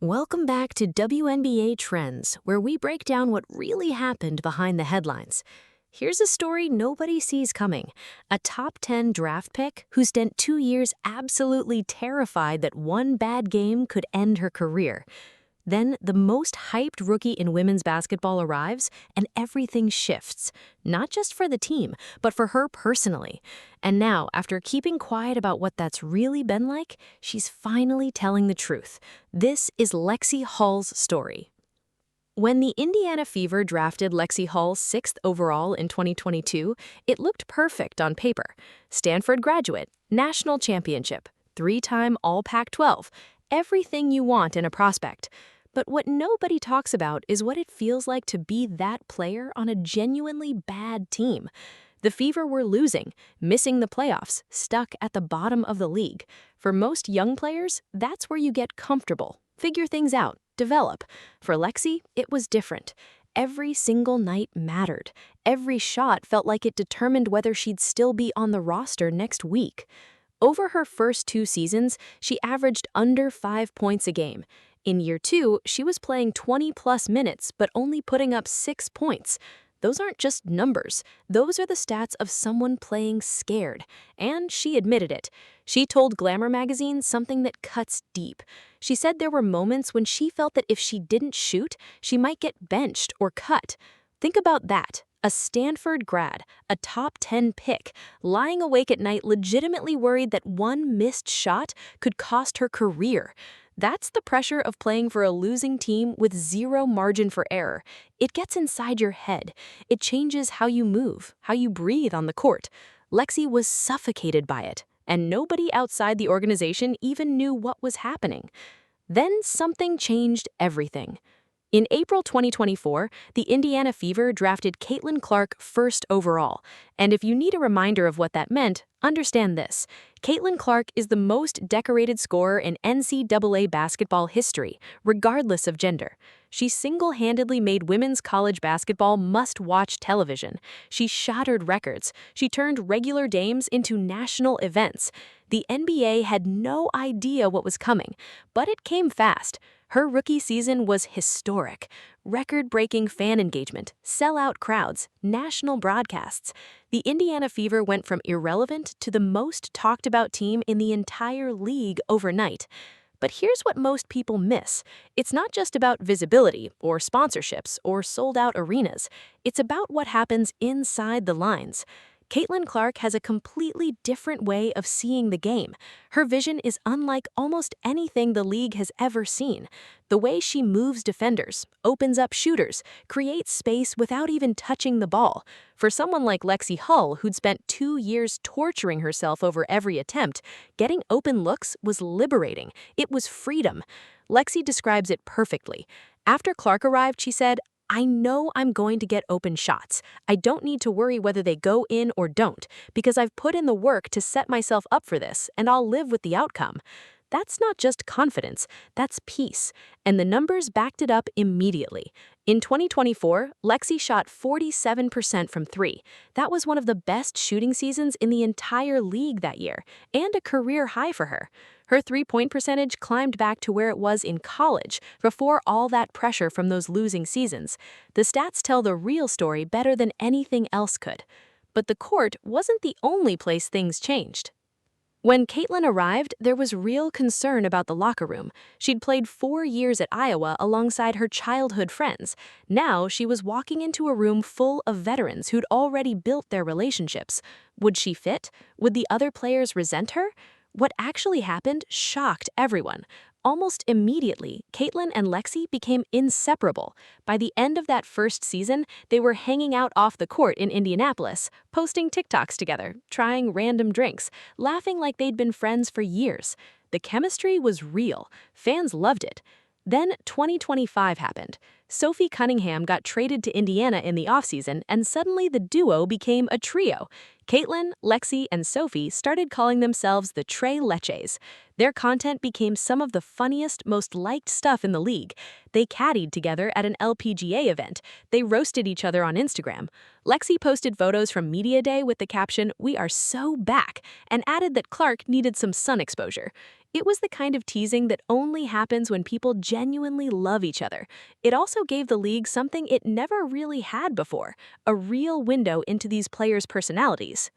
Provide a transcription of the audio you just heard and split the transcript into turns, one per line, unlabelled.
Welcome back to WNBA Trends, where we break down what really happened behind the headlines. Here's a story nobody sees coming. A top 10 draft pick who spent 2 years absolutely terrified that one bad game could end her career. Then the most hyped rookie in women's basketball arrives, and everything shifts. Not just for the team, but for her personally. And now, after keeping quiet about what that's really been like, she's finally telling the truth. This is Lexie Hull's story. When the Indiana Fever drafted Lexie Hull 6th overall in 2022, it looked perfect on paper. Stanford graduate, national championship, 3-time All-Pac-12, everything you want in a prospect. But what nobody talks about is what it feels like to be that player on a genuinely bad team. The Fever were losing, missing the playoffs, stuck at the bottom of the league. For most young players, that's where you get comfortable, figure things out, develop. For Lexie, it was different. Every single night mattered. Every shot felt like it determined whether she'd still be on the roster next week. Over her first 2 seasons, she averaged under 5 points a game. In year 2, she was playing 20-plus minutes but only putting up 6 points. Those aren't just numbers. Those are the stats of someone playing scared. And she admitted it. She told Glamour magazine something that cuts deep. She said there were moments when she felt that if she didn't shoot, she might get benched or cut. Think about that. A Stanford grad, a top 10 pick, lying awake at night legitimately worried that one missed shot could cost her career. That's the pressure of playing for a losing team with zero margin for error. It gets inside your head. It changes how you move, how you breathe on the court. Lexie was suffocated by it, and nobody outside the organization even knew what was happening. Then something changed everything. In April 2024, the Indiana Fever drafted Caitlin Clark 1st overall. And if you need a reminder of what that meant, understand this. Caitlin Clark is the most decorated scorer in NCAA basketball history, regardless of gender. She single-handedly made women's college basketball must-watch television. She shattered records. She turned regular games into national events. The NBA had no idea what was coming, but it came fast. Her rookie season was historic. Record-breaking fan engagement, sellout crowds, national broadcasts. The Indiana Fever went from irrelevant to the most talked-about team in the entire league overnight. But here's what most people miss. It's not just about visibility or sponsorships or sold-out arenas. It's about what happens inside the lines. Caitlin Clark has a completely different way of seeing the game. Her vision is unlike almost anything the league has ever seen. The way she moves defenders, opens up shooters, creates space without even touching the ball. For someone like Lexie Hull, who'd spent 2 years torturing herself over every attempt, getting open looks was liberating. It was freedom. Lexie describes it perfectly. After Clark arrived, she said, "I know I'm going to get open shots. I don't need to worry whether they go in or don't, because I've put in the work to set myself up for this, and I'll live with the outcome." That's not just confidence, that's peace. And the numbers backed it up immediately. In 2024, Lexie shot 47% from 3. That was one of the best shooting seasons in the entire league that year, and a career high for her. Her three-point percentage climbed back to where it was in college, before all that pressure from those losing seasons. The stats tell the real story better than anything else could. But the court wasn't the only place things changed. When Caitlin arrived, there was real concern about the locker room. She'd played 4 years at Iowa alongside her childhood friends. Now she was walking into a room full of veterans who'd already built their relationships. Would she fit? Would the other players resent her? What actually happened shocked everyone. Almost immediately, Caitlin and Lexie became inseparable. By the end of that first season, they were hanging out off the court in Indianapolis, posting TikToks together, trying random drinks, laughing like they'd been friends for years. The chemistry was real. Fans loved it. Then 2025 happened. Sophie Cunningham got traded to Indiana in the offseason, and suddenly the duo became a trio. Caitlin, Lexie, and Sophie started calling themselves the Tres Leches. Their content became some of the funniest, most liked stuff in the league. They caddied together at an LPGA event. They roasted each other on Instagram. Lexie posted photos from Media Day with the caption, "We are so back," and added that Clark needed some sun exposure. It was the kind of teasing that only happens when people genuinely love each other. It also gave the league something it never really had before, a real window into these players' personalities.